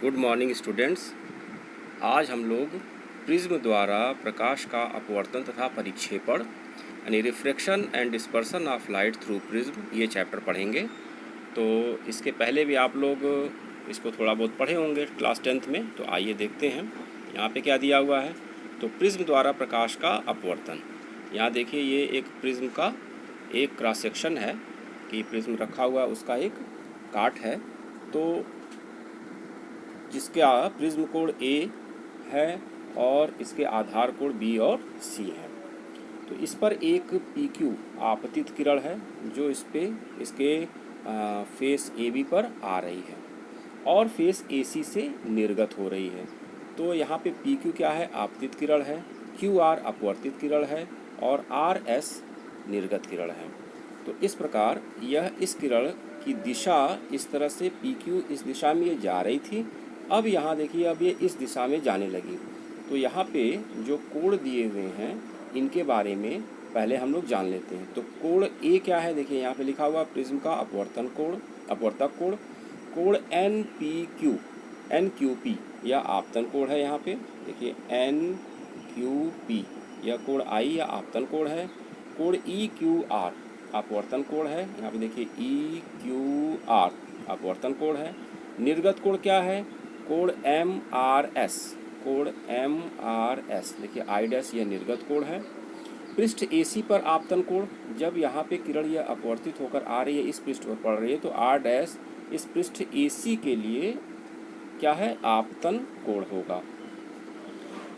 Good morning students. आज हम लोग प्रिज्म द्वारा प्रकाश का अपवर्तन तथा परिक्षेपण यानी refraction and dispersion of light through prism ये चैप्टर पढ़ेंगे। तो इसके पहले भी आप लोग इसको थोड़ा बहुत पढ़े होंगे क्लास 10th में। तो आइए देखते हैं यहाँ पे क्या दिया हुआ है। तो प्रिज्म द्वारा प्रकाश का अपवर्तन, यहाँ देखिए ये एक प्रिज्म का एक क्रॉस सेक्शन है कि प्रिज्म रखा हुआ उसका एक काट है। तो जिसका प्रिज्म कोण ए है और इसके आधार कोण बी और सी है। तो इस पर एक पी क्यू आपतित किरण है जो इसके फेस ए बी पर आ रही है और फेस ए सी से निर्गत हो रही है। तो यहाँ पे पी क्यू क्या है? आपतित किरण है, क्यू आर अपवर्तित किरण है और आर एस निर्गत किरण है। तो इस प्रकार यह इस किरण की दिशा इस तरह से पी क्यू इस दिशा में ये जा रही थी। अब यहाँ देखिए अब ये इस दिशा में जाने लगी। तो यहाँ पे जो कोण दिए हुए हैं इनके बारे में पहले हम लोग जान लेते हैं। तो कोण ए क्या है? देखिए यहाँ पे लिखा हुआ प्रिज्म का अपवर्तन कोण, अपवर्तक कोण, कोण N P Q, N Q P यह आपतन कोण है। यहाँ पे देखिए एन क्यू पी यह कोण आई या आपतन कोण है। कोण ई क्यू आर अपवर्तन कोण है। यहाँ पे देखिए ई क्यू आर अपवर्तन कोण है। निर्गत कोण क्या है? कोण एम आर एस, कोण एम आर एस देखिए आई डैश यह निर्गत कोण है। पृष्ठ एसी पर आपतन कोण, जब यहाँ पे किरण यह अपवर्तित होकर आ रही है इस पृष्ठ पर पड़ रही है तो आर डैश इस पृष्ठ एसी के लिए क्या है? आपतन कोण होगा।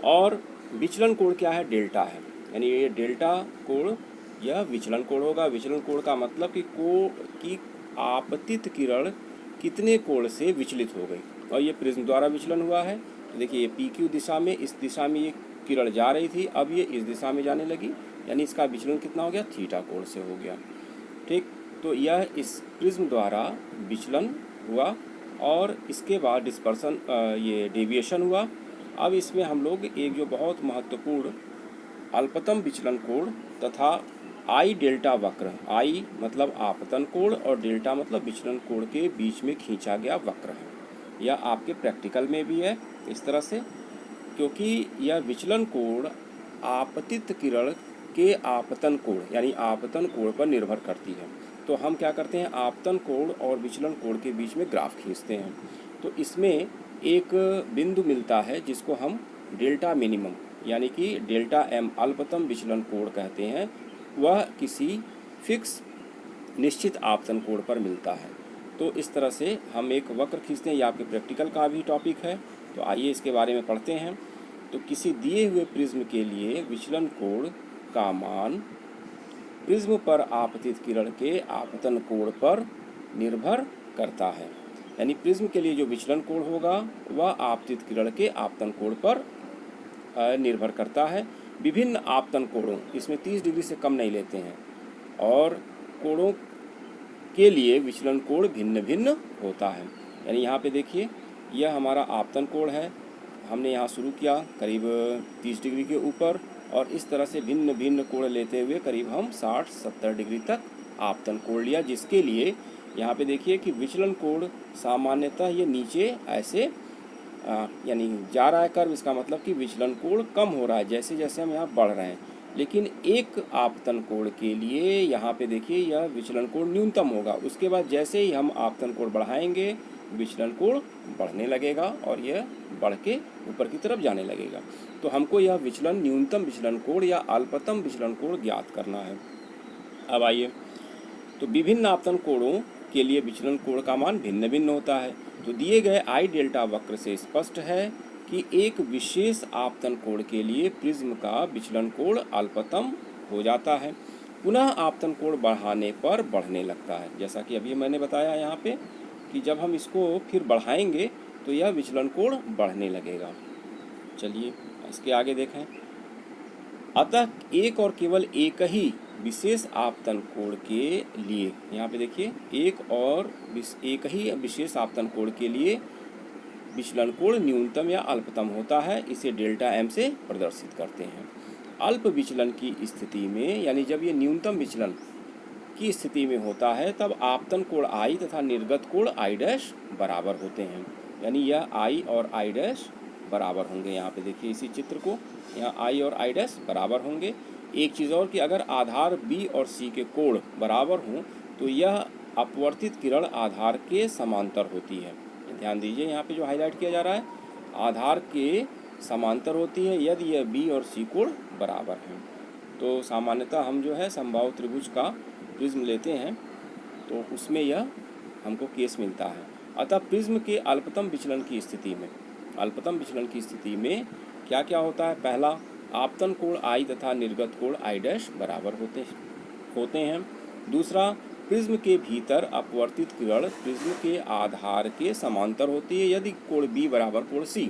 और विचलन कोण क्या है? डेल्टा है, यानी ये डेल्टा कोण यह विचलन कोण होगा। विचलन कोण का मतलब कि आपतित किरण कितने कोण से विचलित हो गई और ये प्रिज्म द्वारा विचलन हुआ है। तो देखिए ये पी क्यू दिशा में, इस दिशा में ये किरण जा रही थी, अब ये इस दिशा में जाने लगी, यानी इसका विचलन कितना हो गया? थीटा कोण से हो गया। ठीक, तो यह इस प्रिज्म द्वारा विचलन हुआ और इसके बाद डिस्पर्सन ये डेविएशन हुआ। अब इसमें हम लोग एक जो बहुत महत्वपूर्ण अल्पतम विचलन कोण तथा आई डेल्टा वक्र, आई मतलब आपतन कोण और डेल्टा मतलब विचलन कोण के बीच में खींचा गया वक्र है। यह आपके प्रैक्टिकल में भी है इस तरह से, क्योंकि यह विचलन कोण आपतित किरण के आपतन कोण यानी आपतन कोण पर निर्भर करती है। तो हम क्या करते हैं? आपतन कोण और विचलन कोण के बीच में ग्राफ खींचते हैं। तो इसमें एक बिंदु मिलता है जिसको हम डेल्टा मिनिमम यानी कि डेल्टा एम अल्पतम विचलन कोण कहते हैं। वह किसी फिक्स निश्चित आपतन कोण पर मिलता है। तो इस तरह से हम एक वक्र खींचते हैं। ये आपके प्रैक्टिकल का भी टॉपिक है, तो आइए इसके बारे में पढ़ते हैं। तो किसी दिए हुए प्रिज्म के लिए विचलन कोण का मान प्रिज्म पर आपतित किरण के आपतन कोण पर निर्भर करता है। यानी प्रिज्म के लिए जो विचलन कोण होगा वह आपतित किरण के आपतन कोण पर निर्भर करता है। विभिन्न आपतन कोणों, इसमें 30 डिग्री से कम नहीं लेते हैं, और कोणों के लिए विचलन कोण भिन्न भिन्न होता है। यानी यहाँ पे देखिए यह हमारा आपतन कोण है, हमने यहाँ शुरू किया करीब 30 डिग्री के ऊपर और इस तरह से भिन्न भिन्न कोण लेते हुए करीब हम 60-70 डिग्री तक आपतन कोण लिया, जिसके लिए यहाँ पे देखिए कि विचलन कोण सामान्यतः ये नीचे ऐसे यानी जा रहा है कर्व, इसका मतलब कि विचलन कोण कम हो रहा है जैसे जैसे हम यहाँ बढ़ रहे हैं। लेकिन एक आपतन कोण के लिए यहाँ पे देखिए यह विचलन कोण न्यूनतम होगा। उसके बाद जैसे ही हम आपतन कोण बढ़ाएंगे विचलन कोण बढ़ने लगेगा और यह बढ़ के ऊपर की तरफ जाने लगेगा। तो हमको यह विचलन न्यूनतम विचलन कोण या अल्पतम विचलन कोण ज्ञात करना है। अब आइए, तो विभिन्न आपतन कोणों के लिए विचलन कोण का मान भिन्न भिन्न होता है। तो दिए गए आई डेल्टा वक्र से स्पष्ट है कि एक विशेष आपतन कोण के लिए प्रिज्म का विचलन कोण अल्पतम हो जाता है, पुनः आपतन कोण बढ़ाने पर बढ़ने लगता है। जैसा कि अभी मैंने बताया यहाँ पे कि जब हम इसको फिर बढ़ाएंगे तो यह विचलन कोण बढ़ने लगेगा। चलिए इसके आगे देखें। अतः एक और केवल एक ही विशेष आपतन कोण के लिए, यहाँ पे देखिए एक ही विशेष आपतन कोण के लिए विचलन कोण न्यूनतम या अल्पतम होता है। इसे डेल्टा एम से प्रदर्शित करते हैं। अल्प विचलन की स्थिति में, यानी जब ये न्यूनतम विचलन की स्थिति में होता है, तब आपतन कोण आई तथा निर्गत कोण आई डैश बराबर होते हैं। यानी यह आई और आई डैश बराबर होंगे। यहाँ पे देखिए इसी चित्र को, यहाँ आई और आई डैश बराबर होंगे। एक चीज़ और कि अगर आधार बी और सी के कोण बराबर हों तो यह अपवर्तित किरण आधार के समांतर होती है। ध्यान दीजिए यहाँ पे जो हाईलाइट किया जा रहा है, आधार के समांतर होती है यदि यह बी और सी कोण बराबर हैं। तो सामान्यतः हम जो है समबाहु त्रिभुज का प्रिज्म लेते हैं तो उसमें यह हमको केस मिलता है। अतः प्रिज्म के अल्पतम विचलन की स्थिति में, अल्पतम विचलन की स्थिति में क्या क्या होता है? पहला, आपतन कोण आई तथा निर्गत कोण आई डैश बराबर होते हैं। दूसरा, प्रिज्म के भीतर अपवर्तित किरण प्रिज्म के आधार के समांतर होती है यदि कोण बी बराबर कोण सी,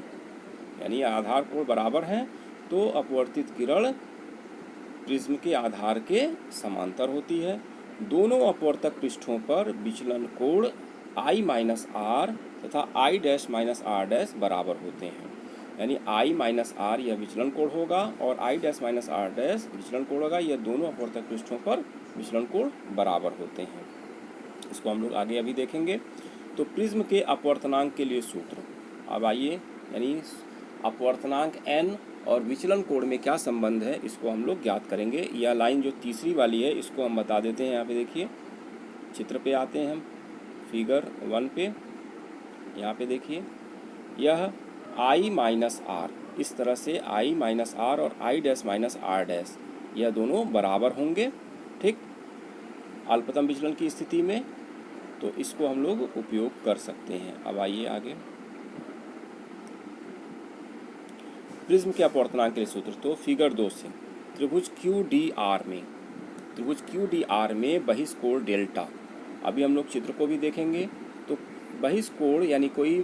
यानी आधार कोण बराबर हैं तो अपवर्तित किरण प्रिज्म के आधार के समांतर होती है। दोनों अपवर्तक पृष्ठों पर विचलन कोण आई माइनस आर तथा I dash minus R dash बराबर होते हैं, यानी आई माइनस आर यह विचलन कोण होगा और I dash minus R dash विचलन कोण होगा। यह दोनों अपवर्तक पृष्ठों पर विचलन कोण बराबर होते हैं। इसको हम लोग आगे अभी देखेंगे। तो प्रिज्म के अपवर्तनांक के लिए सूत्र, अब आइए, यानी अपवर्तनांक n और विचलन कोण में क्या संबंध है इसको हम लोग ज्ञात करेंगे। यह लाइन जो तीसरी वाली है इसको हम बता देते हैं। यहाँ पे देखिए चित्र पे आते हैं हम, फिगर 1 पे। यहाँ पे देखिए यह आई माइनस आर, इस तरह से आई माइनस आर और I dash minus R dash यह दोनों बराबर होंगे, ठीक, अल्पतम विचलन की स्थिति में। तो इसको हम लोग उपयोग कर सकते हैं। अब आइए आगे, प्रिज्म के अपवर्तनांक के लिए सूत्र, तो फिगर 2 से त्रिभुज क्यू डी आर में, त्रिभुज क्यू डी आर में बहिष्कोण डेल्टा, अभी हम लोग चित्र को भी देखेंगे। तो बहिष्कोण यानी कोई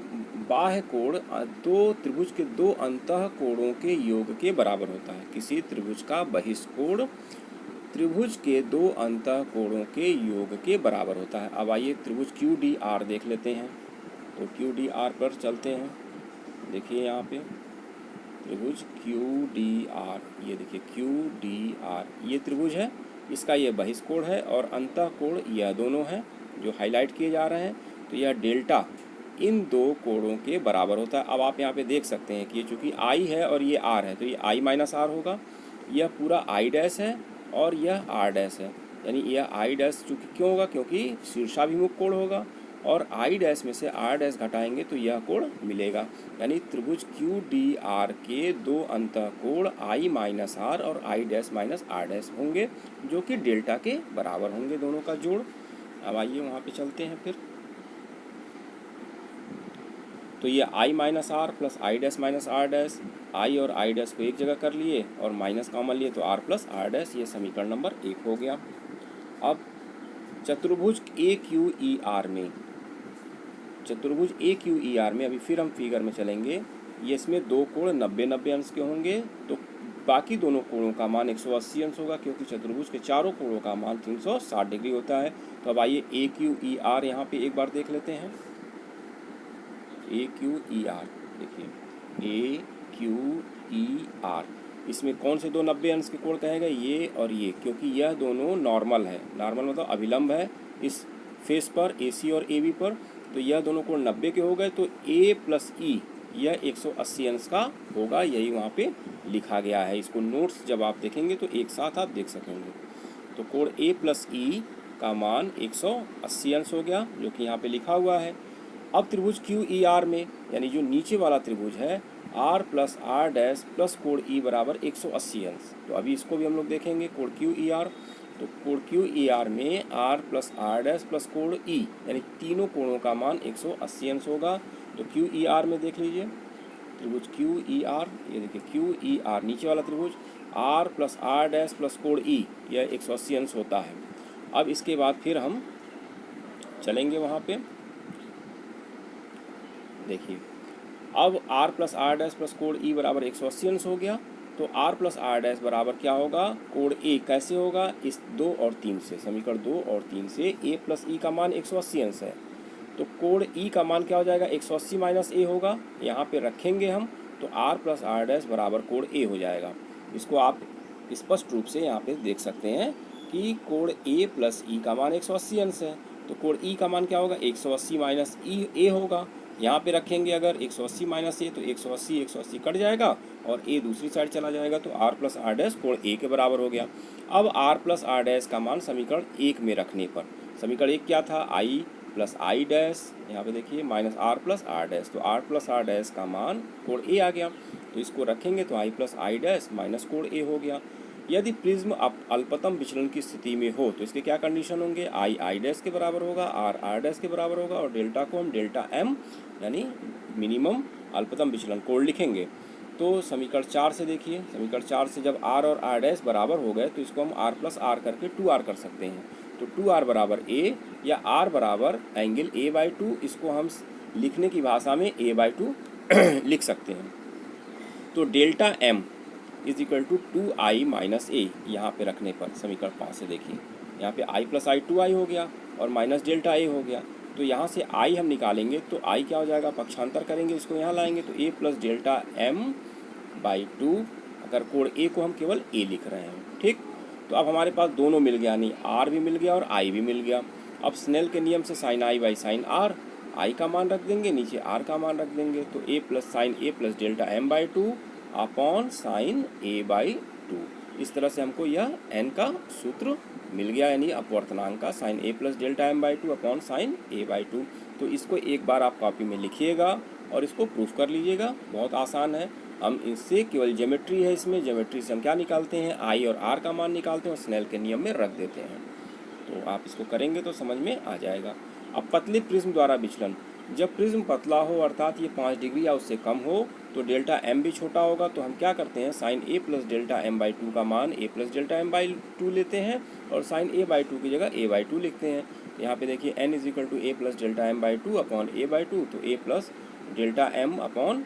बाह्य कोण दो त्रिभुज के दो अंतः कोणों के योग के बराबर होता है। किसी त्रिभुज का बहिष्कोण त्रिभुज के दो अंतः कोणों के योग के बराबर होता है। अब आइए त्रिभुज क्यू डी आर देख लेते हैं। तो क्यू डी आर पर चलते हैं। देखिए यहाँ पे त्रिभुज क्यू डी आर, ये देखिए क्यू डी आर, ये त्रिभुज है, इसका ये बहिष्कोण है और अंतः कोण यह दोनों हैं जो हाईलाइट किए जा रहे हैं। तो यह डेल्टा इन दो कोणों के बराबर होता है। अब आप यहाँ पे देख सकते हैं कि ये चूँकि आई है और ये आर है तो ये आई माइनस आर होगा, यह पूरा आई डैश है और यह आर डैश है, यानी यह आई डैश चूँकि क्यों होगा, क्योंकि शीर्षाभिमुख कोण होगा और आई डैश में से आर डैश घटाएंगे तो यह कोण मिलेगा। यानी त्रिभुज क्यू डी आर के दो अंतः कोण आई माइनस आर और I dash minus R dash होंगे जो कि डेल्टा के बराबर होंगे, दोनों का जोड़। अब आइए वहाँ पे चलते हैं फिर। तो ये I minus R plus I dash minus R dash, I और आई डैश को एक जगह कर लिए और माइनस कॉमन लिए तो आर प्लस आर डैश, ये समीकरण नंबर 1 हो गया। अब चतुर्भुज ए क्यू ई आर में, चतुर्भुज ए क्यू ई आर में अभी फिर हम फिगर में चलेंगे। ये इसमें दो कोण 90-90 अंश के होंगे तो बाकी दोनों कोणों का मान 180 अंश होगा, क्योंकि चतुर्भुज के चारों कोणों का मान 360 डिग्री होता है। तो अब आइए ए क्यू ई आर यहाँ पे एक बार देख लेते हैं। ए क्यू ई आर, देखिए ए क्यू ई आर, इसमें कौन से दो 90 अंश के कोण कहेगा, ये और ये, क्योंकि यह दोनों नॉर्मल है। नॉर्मल मतलब अभिलंब है इस फेस पर, ए सी और ए बी पर। तो यह दोनों कोण 90 के हो गए तो ए प्लस ई यह 180 अंश का होगा, यही वहाँ पे लिखा गया है। इसको नोट्स जब आप देखेंगे तो एक साथ आप देख सकेंगे। तो कोण ए प्लस ई का मान 180 अंश हो गया जो कि यहाँ पे लिखा हुआ है। अब त्रिभुज क्यू ई आर में, यानी जो नीचे वाला त्रिभुज है, R plus R dash plus कोण ई बराबर 180 अंश। तो अभी इसको भी हम लोग देखेंगे, कोण क्यू ई आर। तो कोण क्यू ई आर में R plus R dash plus कोण ई, यानी तीनों कोणों का मान 180 अंश होगा। तो क्यू ई आर में देख लीजिए त्रिभुज क्यू ई आर, ये देखिए क्यू ई आर नीचे वाला त्रिभुज, R plus R dash plus कोण ई यह 180 अंश होता है। अब इसके बाद फिर हम चलेंगे वहाँ पे, देखिए अब r plus R dash plus कोण ई बराबर 180 अंश हो गया। तो r प्लस आर डैश बराबर क्या होगा, कोण ए कैसे होगा, इस 2 और 3 से, समीकरण 2 और 3 से a प्लस ई का मान 180 अंश है। तो कोण ई का मान क्या हो जाएगा, 180 माइनस ए होगा, यहाँ पे रखेंगे हम तो r प्लस आर डैश बराबर कोण ए हो जाएगा। इसको आप स्पष्ट रूप से यहाँ पे देख सकते हैं कि कोण ए प्लस ई का मान 180 अंश है। तो कोण ई का मान क्या होगा, 180 माइनस ई ए होगा, यहाँ पे रखेंगे अगर 180 माइनस ए, तो 180 कट जाएगा और ए दूसरी साइड चला जाएगा, तो आर प्लस आर डैश कोण ए के बराबर हो गया। अब आर प्लस आर डैश का मान समीकरण 1 में रखने पर, समीकरण 1 क्या था, आई प्लस आई डैश, यहाँ पे देखिए minus R plus R dash, तो आर प्लस आर डैश का मान कोण ए आ गया। तो इसको रखेंगे तो आई प्लस आई डैश माइनस कोण ए हो गया। यदि प्रिज्म अल्पतम विचलन की स्थिति में हो तो इसके क्या कंडीशन होंगे, आई आई डैश के बराबर होगा, आर आर डैश के बराबर होगा, और डेल्टा को हम डेल्टा एम यानी मिनिमम अल्पतम विचलन कोण लिखेंगे। तो समीकरण 4 से देखिए, समीकरण 4 से जब आर और आर डैश बराबर हो गए तो इसको हम आर प्लस आर करके 2r कर सकते हैं। तो 2r बराबर ए या r बराबर एंगल a/2, इसको हम लिखने की भाषा में a/2 लिख सकते हैं। तो delta M is equal to 2i minus A, यहाँ पे रखने पर समीकरण 5 से देखिए, यहाँ पे i प्लस आई 2i हो गया और माइनस डेल्टा ए हो गया। तो यहाँ से i हम निकालेंगे तो i क्या हो जाएगा, पक्षांतर करेंगे, इसको यहाँ लाएंगे तो a plus delta M by 2, अगर कोण ए को हम केवल a लिख रहे हैं, ठीक। तो अब हमारे पास दोनों मिल गया, यानी r भी मिल गया और i भी मिल गया। अब स्नेल के नियम से sine i by sine r, i का मान रख देंगे, नीचे r का मान रख देंगे, तो a plus sine a plus delta M by 2 upon sine a by 2। इस तरह से हमको यह n का सूत्र मिल गया, यानी अपवर्तनांक का sine a plus delta M by 2 upon sine a by 2। तो इसको एक बार आप कॉपी में लिखिएगा और इसको प्रूफ कर लीजिएगा, बहुत आसान है। हम इससे केवल ज्योमेट्री है, इसमें ज्योमेट्री से हम क्या निकालते हैं, i और r का मान निकालते हैं और स्नेल के नियम में रख देते हैं। तो आप इसको करेंगे तो समझ में आ जाएगा। अब पतले प्रिज्म द्वारा विचलन, जब प्रिज्म पतला हो अर्थात ये 5 डिग्री या उससे कम हो तो डेल्टा एम भी छोटा होगा, तो हम क्या करते हैं, sine A plus delta M by 2 का मान A plus delta M by 2 लेते हैं और साइन ए बाई 2 की जगह ए बाई 2 लिखते हैं। यहाँ पे देखिए n is equal to A plus delta M by 2 upon A by 2, तो A plus delta M upon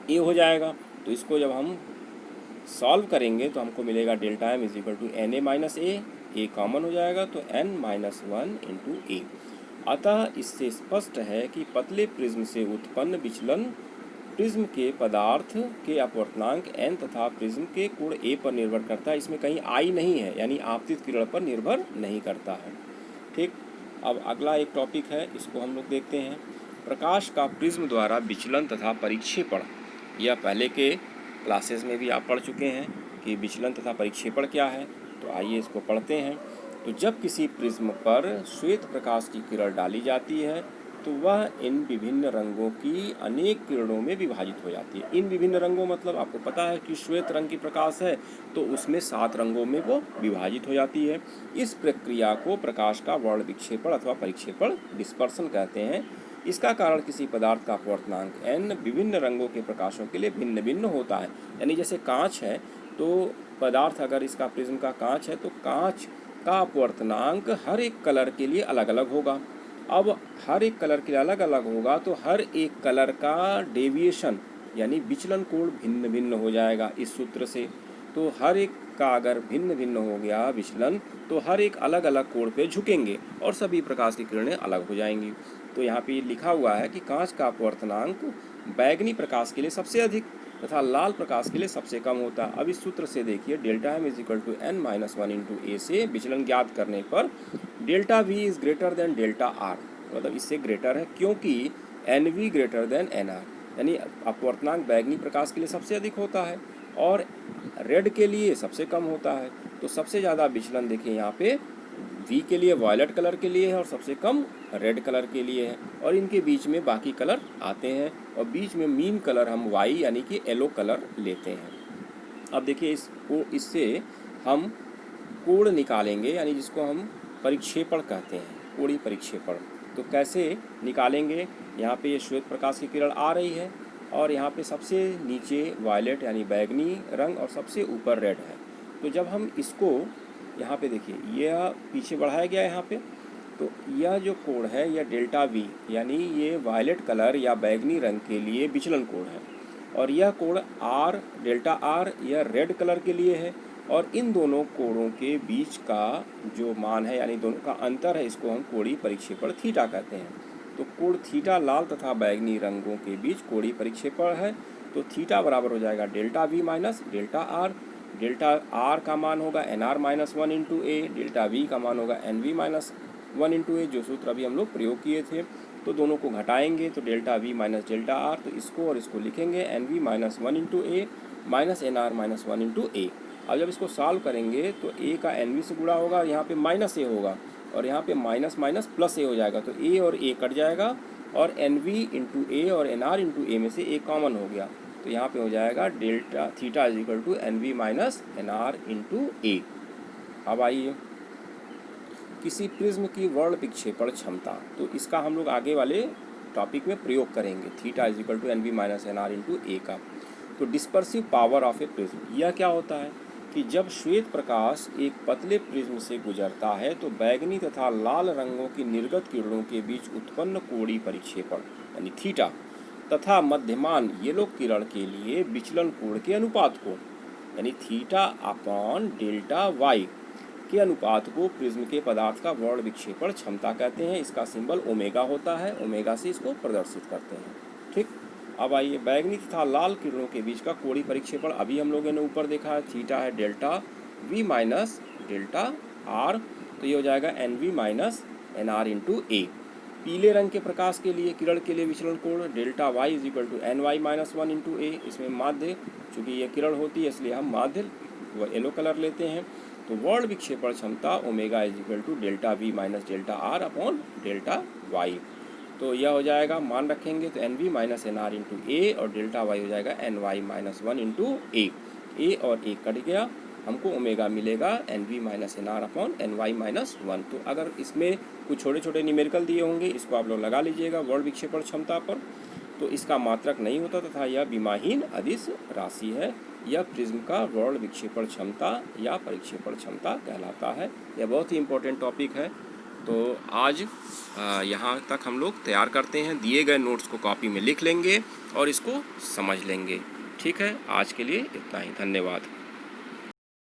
A हो जाएगा। तो इसको जब हम सॉल्व करेंगे तो हमको मिलेगा delta M is equal to N A minus A common हो जाएगा, तो n माइनस 1 इंटू ए। अतः इससे स्पष्ट है कि पतले प्रिज्म से उत्पन्न विचलन प्रिज्म के पदार्थ के अपवर्तनांक n तथा प्रिज्म के कोण a पर निर्भर करता है, इसमें कहीं i नहीं है, यानी आपतित किरण पर निर्भर नहीं करता है, ठीक। अब अगला एक टॉपिक है, इसको हम लोग देखते हैं, प्रकाश का प्रिज्म द्वारा विचलन तथा परिक्षेपण। यह पहले के क्लासेस में भी आप पढ़ चुके हैं कि विचलन तथा परिक्षेपण क्या है, तो आइए इसको पढ़ते हैं। तो जब किसी प्रिज्म पर श्वेत प्रकाश की किरण डाली जाती है तो वह इन विभिन्न रंगों की अनेक किरणों में विभाजित हो जाती है। इन विभिन्न रंगों मतलब आपको पता है कि श्वेत रंग की प्रकाश है तो उसमें 7 रंगों में वो विभाजित हो जाती है। इस प्रक्रिया को प्रकाश का वर्ण विक्षेपण अथवा परिक्षेपण डिस्पर्सन कहते हैं। इसका कारण किसी पदार्थ का अपवर्तनांक n विभिन्न रंगों के प्रकाशों के लिए भिन्न भिन्न होता है। यानी जैसे कांच है तो पदार्थ, अगर इसका प्रिज्म का कांच है तो कांच का अपवर्तनांक हर एक कलर के लिए अलग अलग होगा। अब हर एक कलर के लिए अलग अलग होगा तो हर एक कलर का डेविएशन यानी विचलन कोण भिन्न भिन्न हो जाएगा इस सूत्र से। तो हर एक का अगर भिन्न भिन्न हो गया विचलन तो हर एक अलग अलग कोण पे झुकेंगे और सभी प्रकाश की किरणें अलग हो जाएंगी। तो यहाँ पे लिखा हुआ है कि कांच का अपवर्तनांक बैगनी प्रकाश के लिए सबसे अधिक तथा लाल प्रकाश के लिए सबसे कम होता है। अब इस सूत्र से देखिए delta M is equal to n minus 1 into A से विचलन ज्ञात करने पर delta V is greater than delta R, मतलब इससे ग्रेटर है क्योंकि N V greater than N R, यानी अपवर्तनांक बैगनी प्रकाश के लिए सबसे अधिक होता है और रेड के लिए सबसे कम होता है। तो सबसे ज़्यादा विचलन देखिए यहाँ पे वी के लिए वायलेट कलर के लिए है और सबसे कम रेड कलर के लिए है, और इनके बीच में बाकी कलर आते हैं और बीच में मीन कलर हम वाई यानी कि येलो कलर लेते हैं। अब देखिए इससे हम कोण निकालेंगे, यानी जिसको हम परिक्षेपण कहते हैं, कोणीय परिक्षेपण। तो कैसे निकालेंगे, यहाँ पे ये श्वेत प्रकाश की किरण आ रही है और यहाँ पे सबसे नीचे वायलेट यानी बैगनी रंग और सबसे ऊपर रेड है। तो जब हम इसको यहाँ पे देखिए यह पीछे बढ़ाया गया है यहाँ पे, तो यह जो कोण है यह डेल्टा वी यानी ये वायलेट कलर या बैगनी रंग के लिए विचलन कोण है, और यह कोण आर डेल्टा आर यह रेड कलर के लिए है, और इन दोनों कोणों के बीच का जो मान है यानी दोनों का अंतर है इसको हम कोणीय परिक्षेपण थीटा कहते हैं। तो कोण थीटा लाल तथा बैगनी रंगों के बीच कोणीय परिक्षेपण है। तो थीटा बराबर हो जाएगा delta V minus delta are. Delta R का मान होगा N R minus 1 into A, delta we का मान होगा एन वी माइनस 1 इंटू ए, जो सूत्र अभी हम लोग प्रयोग किए थे। तो दोनों को घटाएंगे तो delta V minus delta R, तो इसको और इसको लिखेंगे N V minus one into A minus N R minus one into A. अब जब इसको सॉल्व करेंगे तो ए का एन वी से गुणा होगा, यहाँ पे माइनस ए होगा और यहाँ पे माइनस माइनस प्लस ए हो जाएगा, तो ए और ए कट जाएगा और एन वी इंटू ए और एन आर इंटू ए में से ए कॉमन हो गया, तो यहाँ पे हो जाएगा delta theta is equal to N V minus N R into A. अब आइए किसी प्रिज्म की वर्ण विक्षेपण क्षमता, तो इसका हम लोग आगे वाले टॉपिक में प्रयोग करेंगे, theta is equal to N V minus N R into A का। तो dispersive power of a prism, यह क्या होता है कि जब श्वेत प्रकाश एक पतले प्रिज्म से गुजरता है तो बैगनी तथा लाल रंगों की निर्गत किरणों के बीच उत्पन्न कोणीय परिक्षेपण यानी थीटा तथा मध्यमान येलो किरण के लिए विचलन कोण के अनुपात को यानी थीटा अपॉन डेल्टा वाई के अनुपात को प्रिज्म के पदार्थ का वर्ण विक्षेपण क्षमता कहते हैं। इसका सिंबल ओमेगा होता है, ओमेगा से इसको प्रदर्शित करते हैं। ठीक, अब आइए बैगनी तथा लाल किरणों के बीच का कोणीय परिक्षेपण अभी हम लोगों ने ऊपर देखा है, थीटा है delta V minus delta R, तो ये हो जाएगा N V minus N R into A. पीले रंग के प्रकाश के लिए किरण के लिए विचलन कोण delta Y is equal to N Y minus one into A. इसमें माध्य, चूँकि ये किरण होती है इसलिए हम माध्य व येलो कलर लेते हैं, तो वर्ण विक्षेपण क्षमता omega is equal to delta V minus delta R upon delta Y. तो यह हो जाएगा, मान रखेंगे तो N V minus N R into A और डेल्टा वाई हो जाएगा N Y minus one into A. A और ए कट गया, हमको ओमेगा मिलेगा N V minus N R upon N Y minus one. तो अगर इसमें कुछ छोटे छोटे न्यूमेरिकल दिए होंगे, इसको आप लोग लगा लीजिएगा वर्ण विक्षेपण क्षमता पर, तो इसका मात्रक नहीं होता तथा यह विमाहीन अदिश राशि है। यह प्रिज्म का वर्ण विक्षेपण क्षमता या परिक्षेपण क्षमता कहलाता है। यह बहुत ही इम्पोर्टेंट टॉपिक है। तो आज यहाँ तक हम लोग तैयार करते हैं, दिए गए नोट्स को कॉपी में लिख लेंगे और इसको समझ लेंगे। ठीक है, आज के लिए इतना ही, धन्यवाद।